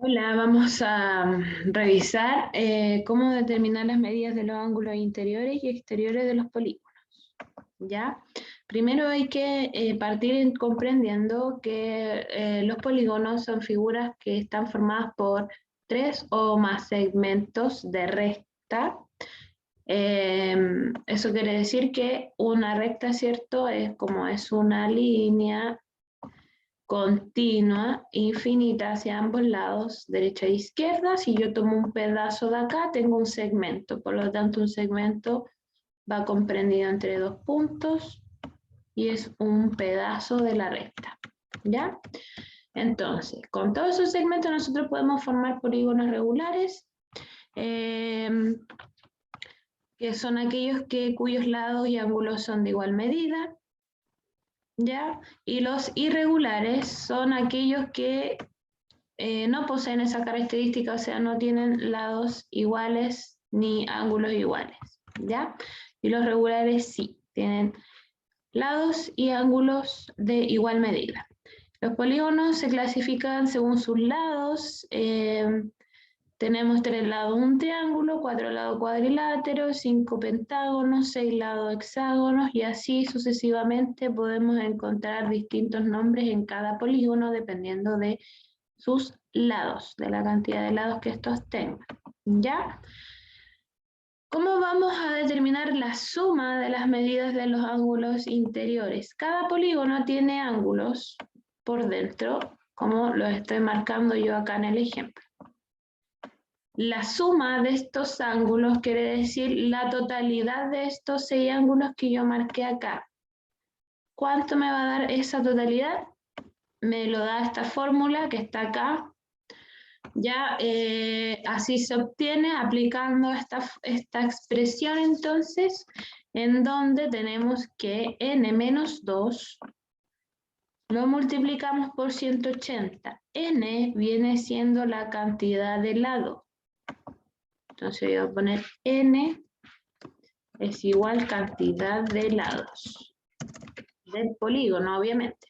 Hola, vamos a revisar cómo determinar las medidas de los ángulos interiores y exteriores de los polígonos. ¿Ya? Primero hay que partir comprendiendo que los polígonos son figuras que están formadas por 3 o más segmentos de recta. Eso quiere decir que una recta, ¿cierto? Es como es una línea continua, infinita hacia ambos lados, derecha e izquierda. Si yo tomo un pedazo de acá, tengo un segmento. Por lo tanto, un segmento va comprendido entre dos puntos y es un pedazo de la recta. ¿Ya? Entonces, con todos esos segmentos nosotros podemos formar polígonos regulares, que son aquellos cuyos lados y ángulos son de igual medida. ¿Ya? Y los irregulares son aquellos que no poseen esa característica, o sea, no tienen lados iguales ni ángulos iguales, ¿ya? Y los regulares sí, tienen lados y ángulos de igual medida. Los polígonos se clasifican según sus lados. Tenemos 3 lados un triángulo, 4 lados cuadriláteros, 5 pentágonos, 6 lados hexágonos y así sucesivamente podemos encontrar distintos nombres en cada polígono dependiendo de sus lados, de la cantidad de lados que estos tengan. ¿Ya? ¿Cómo vamos a determinar la suma de las medidas de los ángulos interiores? Cada polígono tiene ángulos por dentro, como lo estoy marcando yo acá en el ejemplo. La suma de estos ángulos quiere decir la totalidad de estos 6 ángulos que yo marqué acá. ¿Cuánto me va a dar esa totalidad? Me lo da esta fórmula que está acá. Ya así se obtiene aplicando esta expresión entonces, en donde tenemos que n menos 2 lo multiplicamos por 180. N viene siendo la cantidad de lado. Entonces voy a poner n es igual cantidad de lados del polígono, obviamente.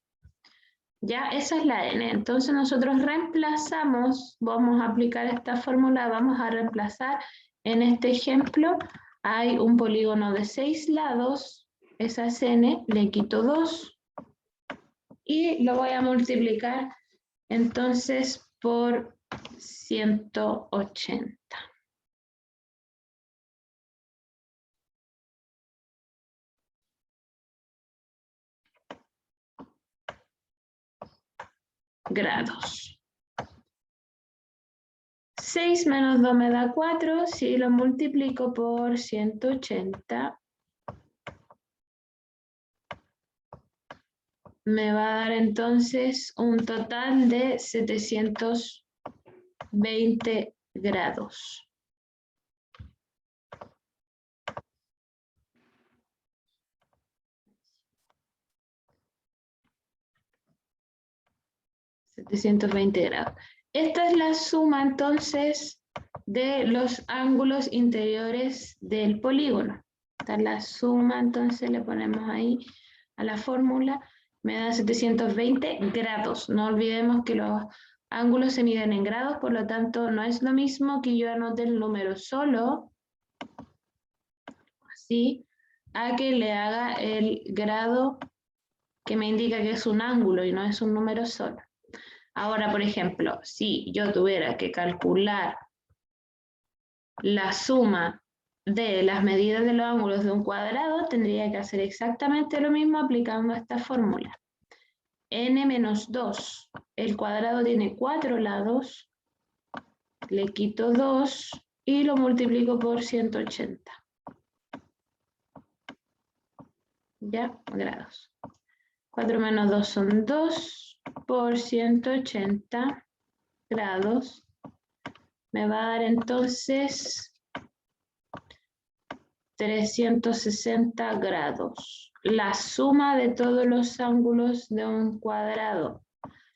Ya, esa es la n. Entonces nosotros reemplazamos, vamos a aplicar esta fórmula, vamos a reemplazar en este ejemplo, hay un polígono de 6 lados, esa es n, le quito 2 y lo voy a multiplicar entonces por 180. Grados. 6 menos 2 me da 4, si lo multiplico por 180, me va a dar entonces un total de 720 grados. Grados. Esta es la suma entonces de los ángulos interiores del polígono. Esta es la suma, entonces le ponemos ahí a la fórmula, me da 720 grados. No olvidemos que los ángulos se miden en grados, por lo tanto no es lo mismo que yo anote el número solo, así, a que le haga el grado que me indica que es un ángulo y no es un número solo. Ahora, por ejemplo, si yo tuviera que calcular la suma de las medidas de los ángulos de un cuadrado, tendría que hacer exactamente lo mismo aplicando esta fórmula. N menos 2, el cuadrado tiene 4 lados, le quito 2 y lo multiplico por 180. ¿Ya? Grados. 4 menos 2 son 2 por 180 grados. Me va a dar entonces 360 grados. La suma de todos los ángulos de un cuadrado.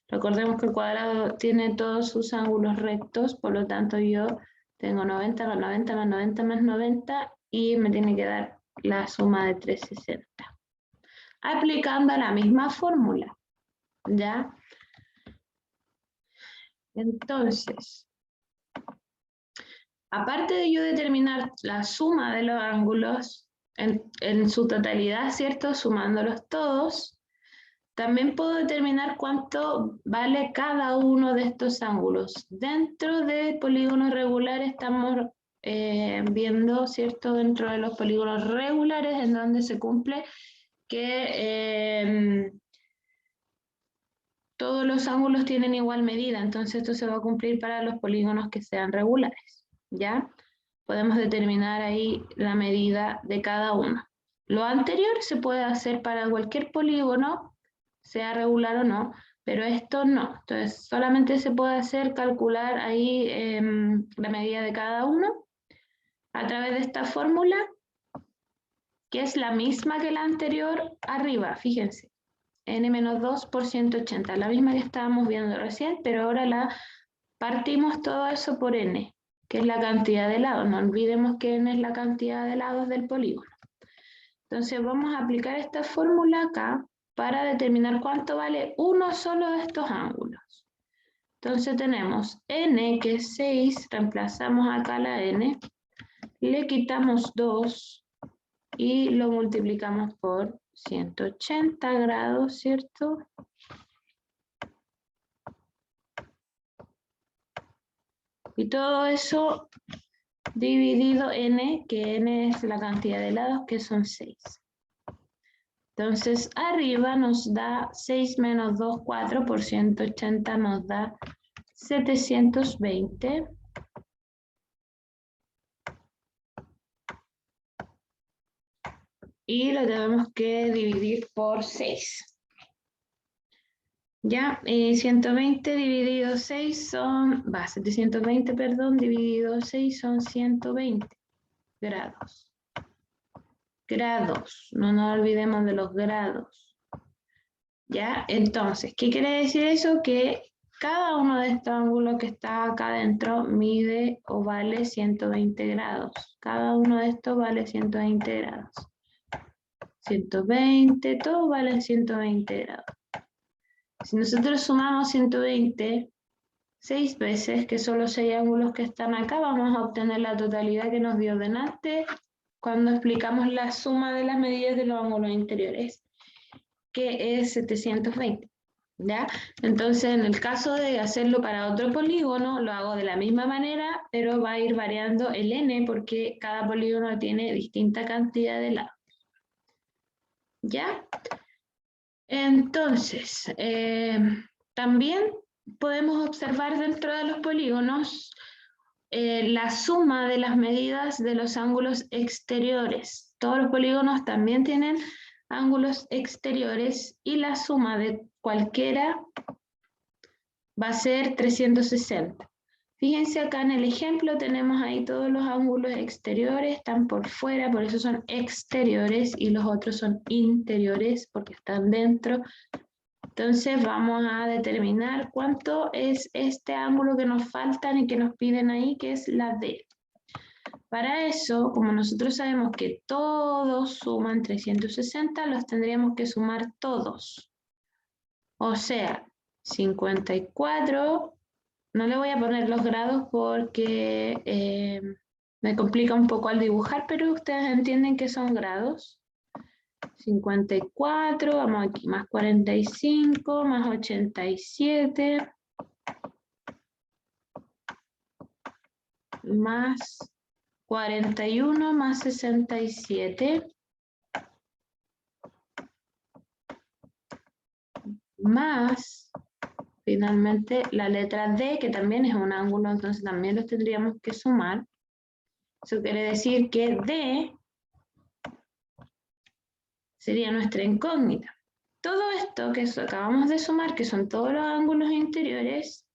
Recordemos que el cuadrado tiene todos sus ángulos rectos, por lo tanto yo tengo 90 más 90 más 90 más 90 y me tiene que dar la suma de 360. Aplicando la misma fórmula, ¿ya? Entonces, aparte de yo determinar la suma de los ángulos en su totalidad, ¿cierto? Sumándolos todos, también puedo determinar cuánto vale cada uno de estos ángulos. Dentro de polígonos regulares estamos viendo, ¿cierto? Dentro de los polígonos regulares en donde se cumple que todos los ángulos tienen igual medida, entonces esto se va a cumplir para los polígonos que sean regulares, ¿ya? Podemos determinar ahí la medida de cada uno. Lo anterior se puede hacer para cualquier polígono, sea regular o no, pero esto no. Entonces solamente se puede hacer calcular ahí la medida de cada uno a través de esta fórmula, que es la misma que la anterior arriba, fíjense. n-2 por 180, la misma que estábamos viendo recién, pero ahora la partimos todo eso por n, que es la cantidad de lados. No olvidemos que n es la cantidad de lados del polígono. Entonces vamos a aplicar esta fórmula acá para determinar cuánto vale uno solo de estos ángulos. Entonces tenemos n, que es 6, reemplazamos acá la n, le quitamos 2 y lo multiplicamos por 180 grados, ¿cierto? Y todo eso dividido n, que n es la cantidad de lados, que son 6. Entonces, arriba nos da 6 menos 2, 4 por 180 nos da 720. Y lo tenemos que dividir por 6. Ya, 120 dividido 6 son, 720, perdón, dividido 6 son 120 grados. Grados, no nos olvidemos de los grados. Ya, entonces, ¿qué quiere decir eso? Que cada uno de estos ángulos que está acá adentro mide o vale 120 grados. Cada uno de estos vale 120 grados. 120, todos valen 120 grados. Si nosotros sumamos 120, 6 veces, que son los 6 ángulos que están acá, vamos a obtener la totalidad que nos dio delante cuando explicamos la suma de las medidas de los ángulos interiores, que es 720. ¿Ya? Entonces, en el caso de hacerlo para otro polígono, lo hago de la misma manera, pero va a ir variando el n porque cada polígono tiene distinta cantidad de lados. ¿Ya? Entonces, también podemos observar dentro de los polígonos la suma de las medidas de los ángulos exteriores. Todos los polígonos también tienen ángulos exteriores y la suma de cualquiera va a ser 360. Fíjense acá en el ejemplo, tenemos ahí todos los ángulos exteriores, están por fuera, por eso son exteriores, y los otros son interiores, porque están dentro. Entonces vamos a determinar cuánto es este ángulo que nos faltan y que nos piden ahí, que es la D. Para eso, como nosotros sabemos que todos suman 360, los tendríamos que sumar todos. O sea, 54... No le voy a poner los grados porque me complica un poco al dibujar, pero ustedes entienden que son grados. 54, vamos aquí, más 45, más 87, más 41, más 67, más... Finalmente, la letra D, que también es un ángulo, entonces también los tendríamos que sumar. Eso quiere decir que D sería nuestra incógnita. Todo esto que acabamos de sumar, que son todos los ángulos interiores,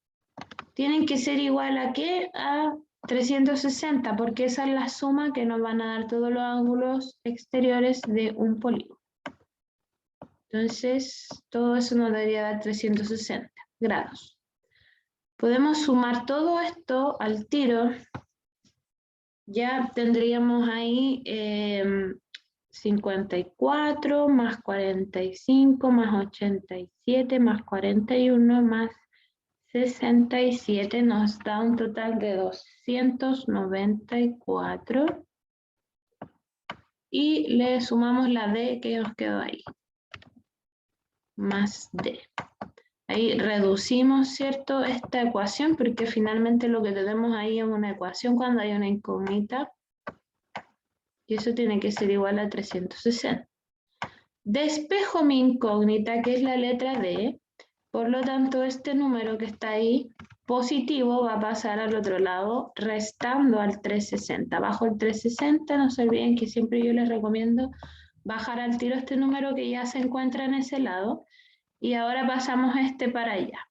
tienen que ser igual a ¿qué? A 360, porque esa es la suma que nos van a dar todos los ángulos exteriores de un polígono. Entonces, todo eso nos debería dar 360 grados. Podemos sumar todo esto al tiro. Ya tendríamos ahí 54 más 45 más 87 más 41 más 67 nos da un total de 294. Y le sumamos la D que nos quedó ahí. Más D. Ahí reducimos, ¿cierto?, esta ecuación, porque finalmente lo que tenemos ahí es una ecuación cuando hay una incógnita. Y eso tiene que ser igual a 360. Despejo mi incógnita, que es la letra D. Por lo tanto, este número que está ahí, positivo, va a pasar al otro lado, restando al 360. Bajo el 360, no se olviden que siempre yo les recomiendo bajar al tiro este número que ya se encuentra en ese lado. Y ahora pasamos este para allá.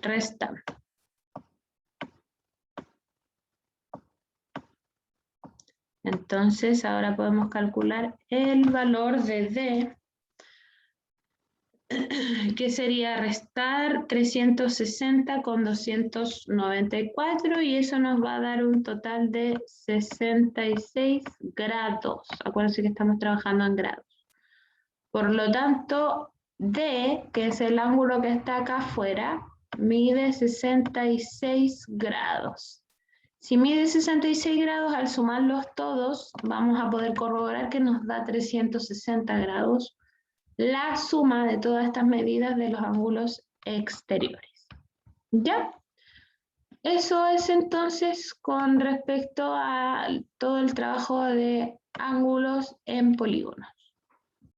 Restando. Entonces, ahora podemos calcular el valor de D, que sería restar 360 con 294, y eso nos va a dar un total de 66 grados. Acuérdense que estamos trabajando en grados. Por lo tanto, D, que es el ángulo que está acá afuera, mide 66 grados. Si mide 66 grados, al sumarlos todos, vamos a poder corroborar que nos da 360 grados la suma de todas estas medidas de los ángulos exteriores. ¿Ya? Eso es entonces con respecto a todo el trabajo de ángulos en polígono.